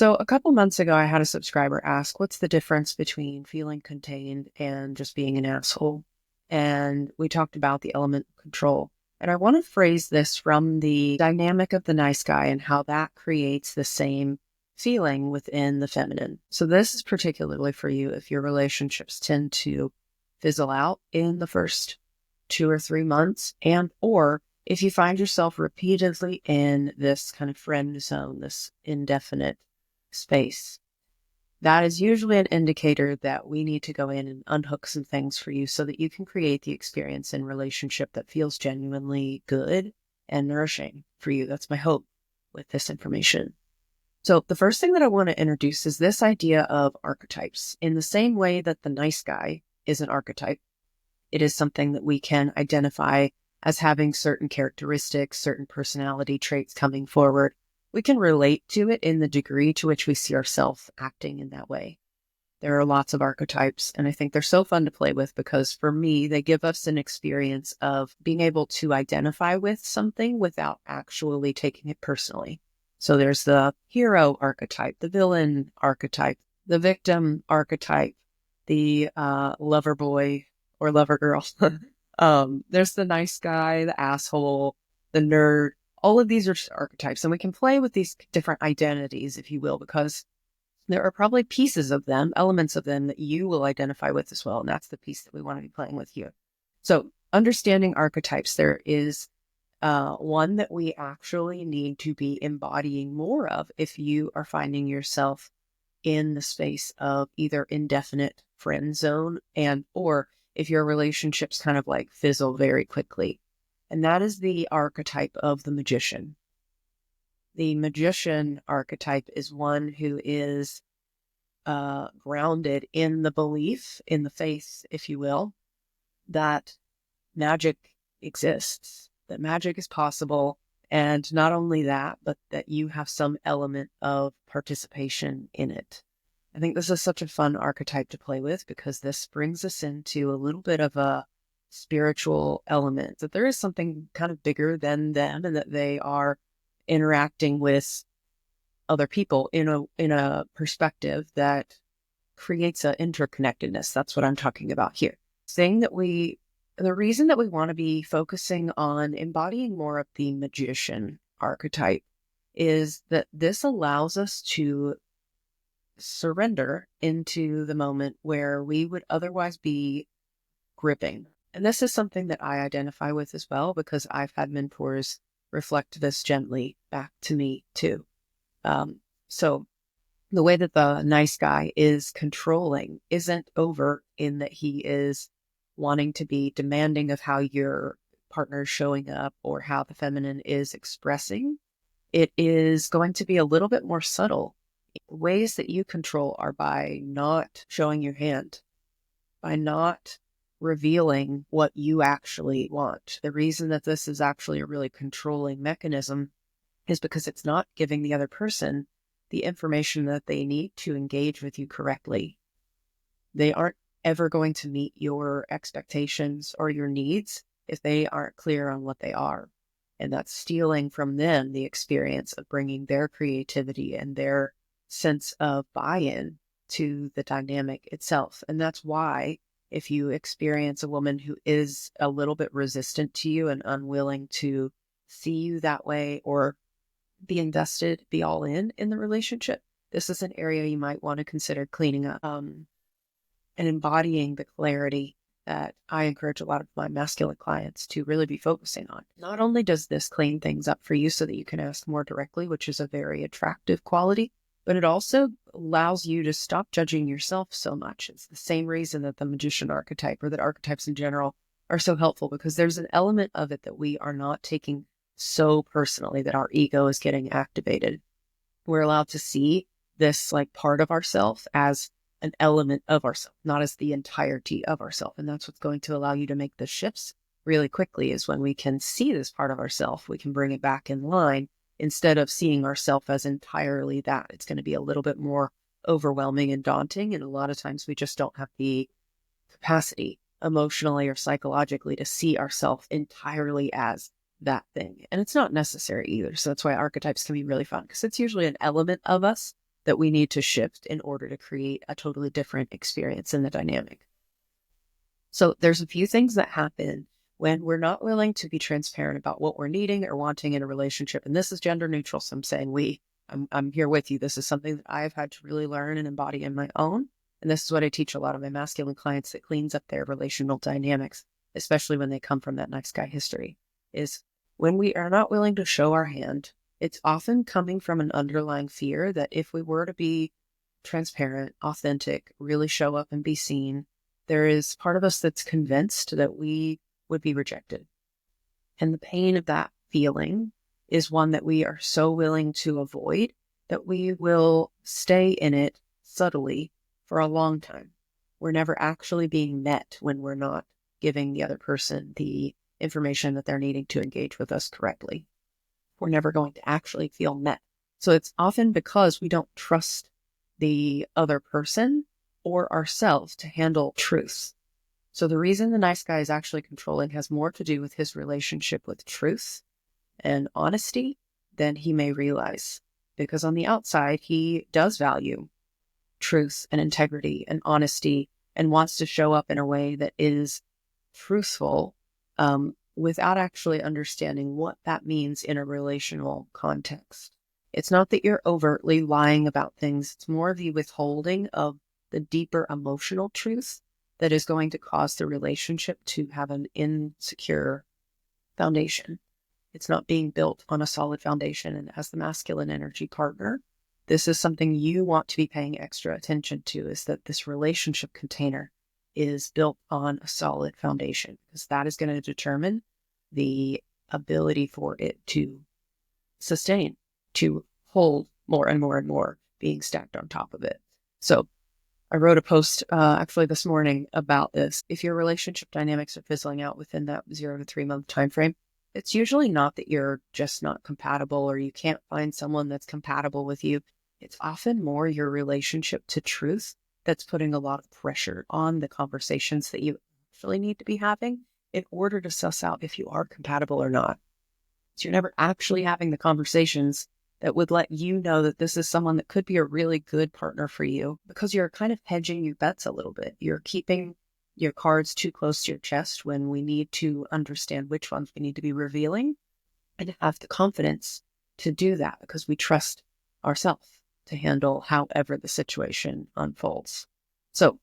So a couple months ago, I had a subscriber ask, what's the difference between feeling contained and just being an asshole? And we talked about the element of control. And I want to phrase this from the dynamic of the nice guy and how that creates the same feeling within the feminine. So this is particularly for you if your relationships tend to fizzle out in the first 2 or 3 months, and or if you find yourself repeatedly in this kind of friend zone, this indefinite space. That is usually an indicator that we need to go in and unhook some things for you so that you can create the experience in relationship that feels genuinely good and nourishing for you. That's my hope with this information. So the first thing that I want to introduce is this idea of archetypes. In the same way that the nice guy is an archetype, it is something that we can identify as having certain characteristics, certain personality traits coming forward. We can relate to it in the degree to which we see ourselves acting in that way. There are lots of archetypes, and I think they're so fun to play with because for me, they give us an experience of being able to identify with something without actually taking it personally. So there's the hero archetype, the villain archetype, the victim archetype, the lover boy or lover girl. There's the nice guy, the asshole, the nerd. All of these are just archetypes, and we can play with these different identities, if you will, because there are probably pieces of them, elements of them that you will identify with as well. And that's the piece that we want to be playing with here. So understanding archetypes, there is one that we actually need to be embodying more of if you are finding yourself in the space of either indefinite friend zone and or if your relationships kind of like fizzle very quickly. And that is the archetype of the magician. The magician archetype is one who is grounded in the belief, in the faith, if you will, that magic exists, that magic is possible. And not only that, but that you have some element of participation in it. I think this is such a fun archetype to play with because this brings us into a little bit of a spiritual element, that there is something kind of bigger than them and that they are interacting with other people in a perspective that creates an interconnectedness. That's what I'm talking about here. The reason that we want to be focusing on embodying more of the magician archetype is that this allows us to surrender into the moment where we would otherwise be gripping. And this is something that I identify with as well, because I've had mentors reflect this gently back to me too. So the way that the nice guy is controlling isn't overt in that he is wanting to be demanding of how your partner is showing up or how the feminine is expressing. It is going to be a little bit more subtle. Ways that you control are by not showing your hand, by not revealing what you actually want. The reason that this is actually a really controlling mechanism is because it's not giving the other person the information that they need to engage with you correctly. They aren't ever going to meet your expectations or your needs if they aren't clear on what they are. And that's stealing from them the experience of bringing their creativity and their sense of buy-in to the dynamic itself. And that's why if you experience a woman who is a little bit resistant to you and unwilling to see you that way or be invested, be all in the relationship, this is an area you might want to consider cleaning up and embodying the clarity that I encourage a lot of my masculine clients to really be focusing on. Not only does this clean things up for you so that you can ask more directly, which is a very attractive quality, but it also allows you to stop judging yourself so much. It's the same reason that the magician archetype or that archetypes in general are so helpful, because there's an element of it that we are not taking so personally that our ego is getting activated. We're allowed to see this like part of ourselves as an element of ourselves, not as the entirety of ourselves. And that's what's going to allow you to make the shifts really quickly, is when we can see this part of ourselves, we can bring it back in line instead of seeing ourselves as entirely that. It's going to be a little bit more overwhelming and daunting. And a lot of times we just don't have the capacity emotionally or psychologically to see ourselves entirely as that thing. And it's not necessary either. So that's why archetypes can be really fun, because it's usually an element of us that we need to shift in order to create a totally different experience in the dynamic. So there's a few things that happen when we're not willing to be transparent about what we're needing or wanting in a relationship. And this is gender neutral. So I'm saying we. I'm here with you. This is something that I've had to really learn and embody in my own. And this is what I teach a lot of my masculine clients that cleans up their relational dynamics, especially when they come from that nice guy history, is when we are not willing to show our hand, it's often coming from an underlying fear that if we were to be transparent, authentic, really show up and be seen, there is part of us that's convinced that we would be rejected. And the pain of that feeling is one that we are so willing to avoid that we will stay in it subtly for a long time. We're never actually being met when we're not giving the other person the information that they're needing to engage with us correctly. We're never going to actually feel met. So it's often because we don't trust the other person or ourselves to handle truths. So the reason the nice guy is actually controlling has more to do with his relationship with truth and honesty than he may realize. Because on the outside, he does value truth and integrity and honesty and wants to show up in a way that is truthful without actually understanding what that means in a relational context. It's not that you're overtly lying about things. It's more the withholding of the deeper emotional truth that is going to cause the relationship to have an insecure foundation. It's not being built on a solid foundation. And as the masculine energy partner, this is something you want to be paying extra attention to, is that this relationship container is built on a solid foundation, because that is going to determine the ability for it to sustain, to hold more and more and more being stacked on top of it. So I wrote a post actually this morning about this. If your relationship dynamics are fizzling out within that 0 to 3 month time frame, it's usually not that you're just not compatible or you can't find someone that's compatible with you. It's often more your relationship to truth that's putting a lot of pressure on the conversations that you actually need to be having in order to suss out if you are compatible or not. So you're never actually having the conversations that would let you know that this is someone that could be a really good partner for you, because you're kind of hedging your bets a little bit. You're keeping your cards too close to your chest when we need to understand which ones we need to be revealing and have the confidence to do that because we trust ourselves to handle however the situation unfolds. So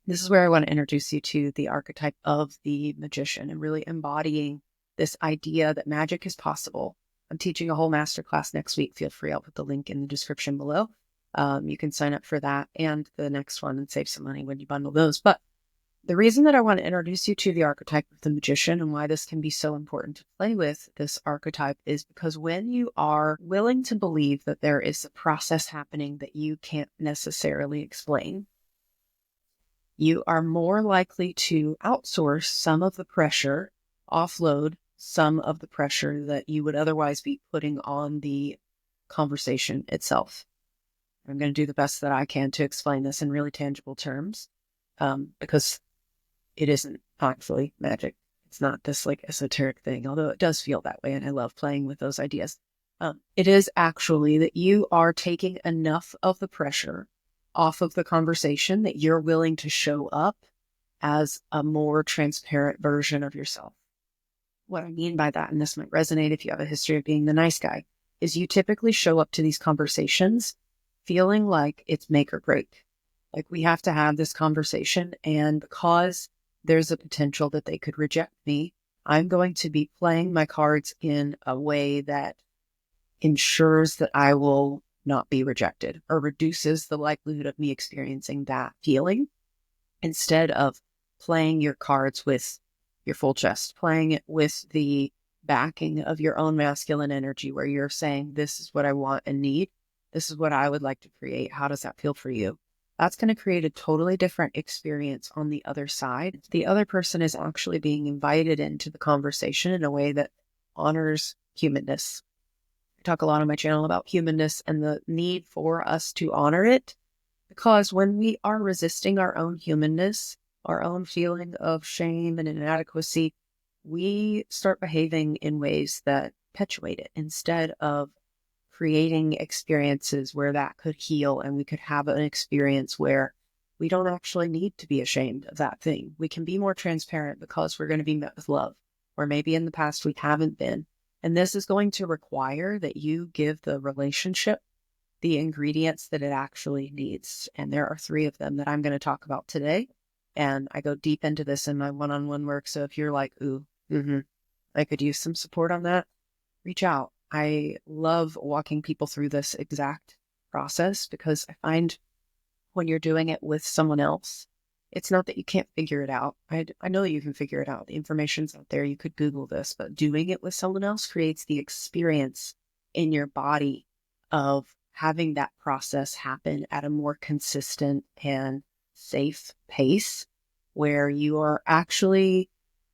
this is where I want to introduce you to the archetype of the magician and really embodying this idea that magic is possible. I'm teaching a whole masterclass next week. Feel free, I'll put the link in the description below. You can sign up for that and the next one and save some money when you bundle those. But the reason that I want to introduce you to the archetype of the magician and why this can be so important to play with this archetype is because when you are willing to believe that there is a process happening that you can't necessarily explain, you are more likely to outsource some of the pressure, offload some of the pressure that you would otherwise be putting on the conversation itself. I'm going to do the best that I can to explain this in really tangible terms, because it isn't actually magic. It's not this like esoteric thing, although it does feel that way. And I love playing with those ideas. It is actually that you are taking enough of the pressure off of the conversation that you're willing to show up as a more transparent version of yourself. What I mean by that, and this might resonate if you have a history of being the nice guy, is you typically show up to these conversations feeling like it's make or break. Like we have to have this conversation, and because there's a potential that they could reject me, I'm going to be playing my cards in a way that ensures that I will not be rejected or reduces the likelihood of me experiencing that feeling, instead of playing your cards with your full chest, playing it with the backing of your own masculine energy, where you're saying, this is what I want and need. This is what I would like to create. How does that feel for you? That's going to create a totally different experience on the other side. The other person is actually being invited into the conversation in a way that honors humanness. I talk a lot on my channel about humanness and the need for us to honor it, because when we are resisting our own humanness, our own feeling of shame and inadequacy, we start behaving in ways that perpetuate it instead of creating experiences where that could heal, and we could have an experience where we don't actually need to be ashamed of that thing. We can be more transparent because we're going to be met with love, or maybe in the past we haven't been. And this is going to require that you give the relationship the ingredients that it actually needs. And there are 3 of them that I'm going to talk about today. And I go deep into this in my one-on-one work. So if you're like, ooh, I could use some support on that, reach out. I love walking people through this exact process because I find when you're doing it with someone else, it's not that you can't figure it out. I know that you can figure it out. The information's out there. You could Google this, but doing it with someone else creates the experience in your body of having that process happen at a more consistent and safe pace where you are actually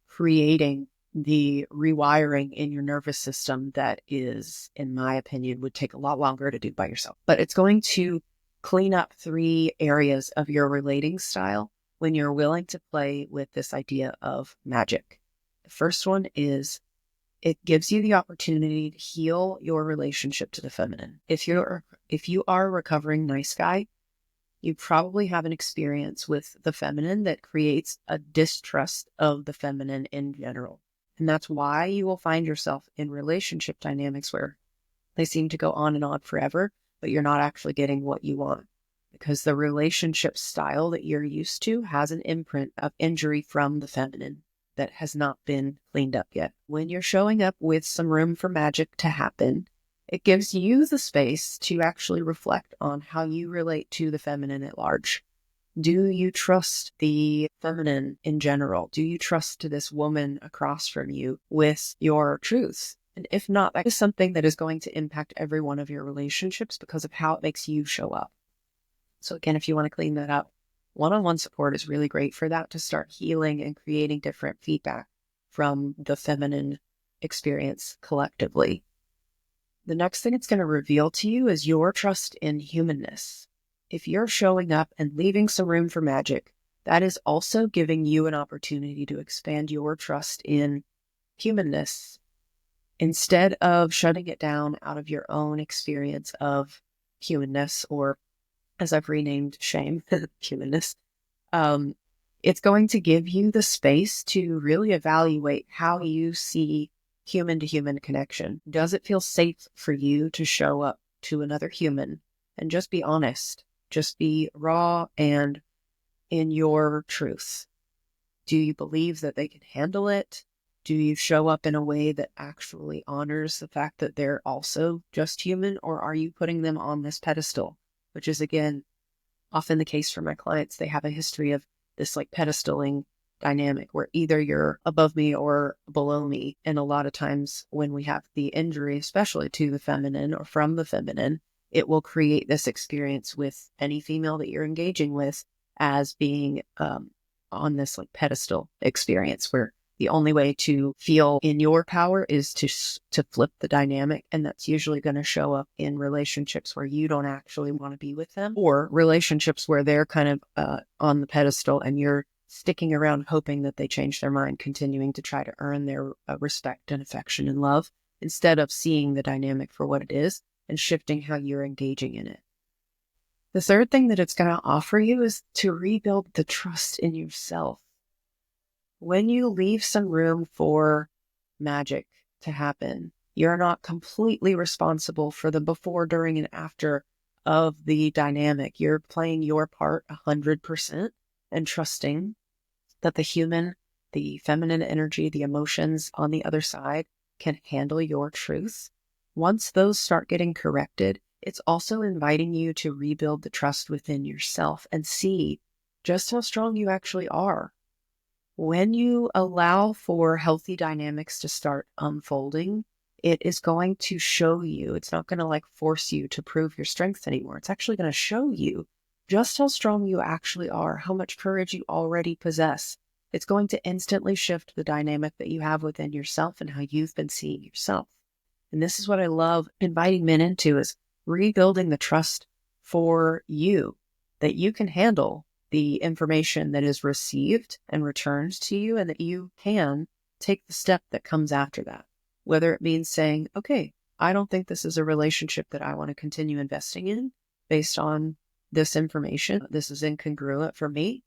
creating the rewiring in your nervous system that is, in my opinion, would take a lot longer to do by yourself. But it's going to clean up 3 areas of your relating style when you're willing to play with this idea of magic. The first one is it gives you the opportunity to heal your relationship to the feminine. If you are a recovering nice guy, you probably have an experience with the feminine that creates a distrust of the feminine in general. And that's why you will find yourself in relationship dynamics where they seem to go on and on forever, but you're not actually getting what you want. Because the relationship style that you're used to has an imprint of injury from the feminine that has not been cleaned up yet. When you're showing up with some room for magic to happen, it gives you the space to actually reflect on how you relate to the feminine at large. Do you trust the feminine in general? Do you trust this woman across from you with your truths? And if not, that is something that is going to impact every one of your relationships because of how it makes you show up. So again, if you want to clean that up, one-on-one support is really great for that, to start healing and creating different feedback from the feminine experience collectively. The next thing it's going to reveal to you is your trust in humanness. If you're showing up and leaving some room for magic, that is also giving you an opportunity to expand your trust in humanness instead of shutting it down out of your own experience of humanness, or as I've renamed shame, humanness. It's going to give you the space to really evaluate how you see human to human connection. Does it feel safe for you to show up to another human and just be honest, just be raw and in your truth? Do you believe that they can handle it? Do you show up in a way that actually honors the fact that they're also just human, or are you putting them on this pedestal? Which is, again, often the case for my clients. They have a history of this like pedestaling dynamic where either you're above me or below me. And a lot of times when we have the injury, especially to the feminine or from the feminine, it will create this experience with any female that you're engaging with as being on this like pedestal experience where the only way to feel in your power is to flip the dynamic. And that's usually going to show up in relationships where you don't actually want to be with them, or relationships where they're kind of on the pedestal and you're sticking around hoping that they change their mind, continuing to try to earn their respect and affection and love, instead of seeing the dynamic for what it is and shifting how you're engaging in it. The third thing that it's going to offer you is to rebuild the trust in yourself. When you leave some room for magic to happen, you're not completely responsible for the before, during, and after of the dynamic. You're playing your part 100% and trusting that the feminine energy, the emotions on the other side can handle your truth. Once those start getting corrected, it's also inviting you to rebuild the trust within yourself and see just how strong you actually are. When you allow for healthy dynamics to start unfolding, it is going to show you, it's not going to like force you to prove your strengths anymore. It's actually going to show you just how strong you actually are, how much courage you already possess. It's going to instantly shift the dynamic that you have within yourself and how you've been seeing yourself. And this is what I love inviting men into, is rebuilding the trust for you, that you can handle the information that is received and returned to you, and that you can take the step that comes after that. Whether it means saying, okay, I don't think this is a relationship that I want to continue investing in based on this information. This is incongruent for me.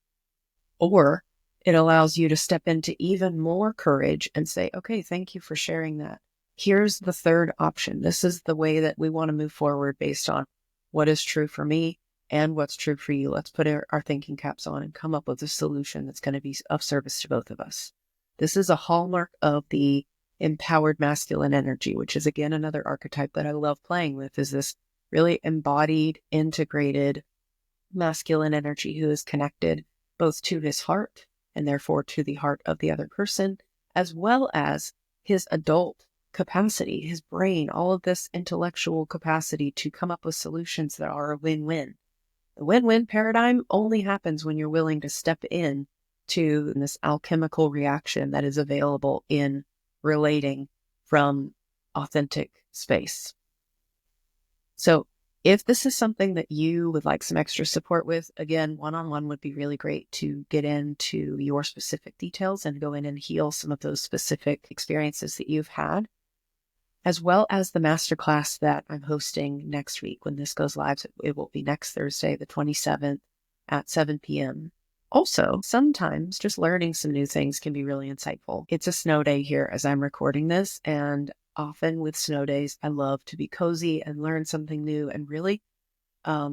Or it allows you to step into even more courage and say, okay, thank you for sharing that. Here's the third option. This is the way that we want to move forward based on what is true for me and what's true for you. Let's put our thinking caps on and come up with a solution that's going to be of service to both of us. This is a hallmark of the empowered masculine energy, which is, again, another archetype that I love playing with, is this really embodied, integrated masculine energy who is connected both to his heart and therefore to the heart of the other person, as well as his adult capacity, his brain, all of this intellectual capacity to come up with solutions that are a win-win. The win-win paradigm only happens when you're willing to step in to this alchemical reaction that is available in relating from authentic space. So if this is something that you would like some extra support with, again, one-on-one would be really great to get into your specific details and go in and heal some of those specific experiences that you've had, as well as the masterclass that I'm hosting next week. When this goes live, it will be next Thursday, the 27th at 7 p.m. Also, sometimes just learning some new things can be really insightful. It's a snow day here as I'm recording this, and often with snow days, I love to be cozy and learn something new and really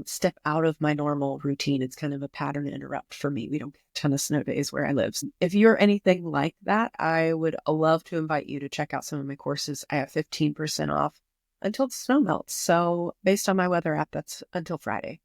step out of my normal routine. It's kind of a pattern interrupt for me. We don't get a ton of snow days where I live. If you're anything like that, I would love to invite you to check out some of my courses. I have 15% off until the snow melts. So based on my weather app, that's until Friday,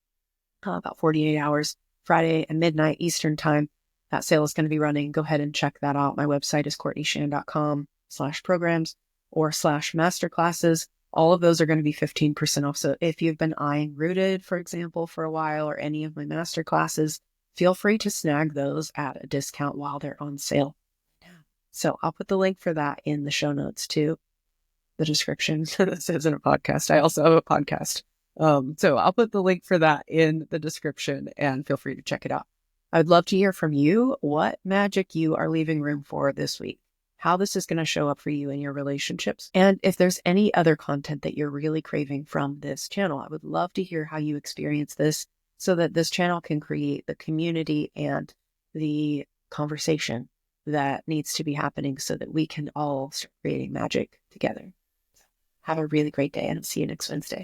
about 48 hours, Friday at midnight Eastern time. That sale is going to be running. Go ahead and check that out. My website is CourtneyShan.com/programs or /masterclasses. All of those are going to be 15% off. So if you've been eyeing Rooted, for example, for a while, or any of my master classes, feel free to snag those at a discount while they're on sale. So I'll put the link for that in the show notes too. The description. This isn't a podcast. I also have a podcast. So I'll put the link for that in the description and feel free to check it out. I'd love to hear from you what magic you are leaving room for this week, how this is going to show up for you in your relationships. And if there's any other content that you're really craving from this channel, I would love to hear how you experience this so that this channel can create the community and the conversation that needs to be happening so that we can all start creating magic together. Have a really great day and I'll see you next Wednesday.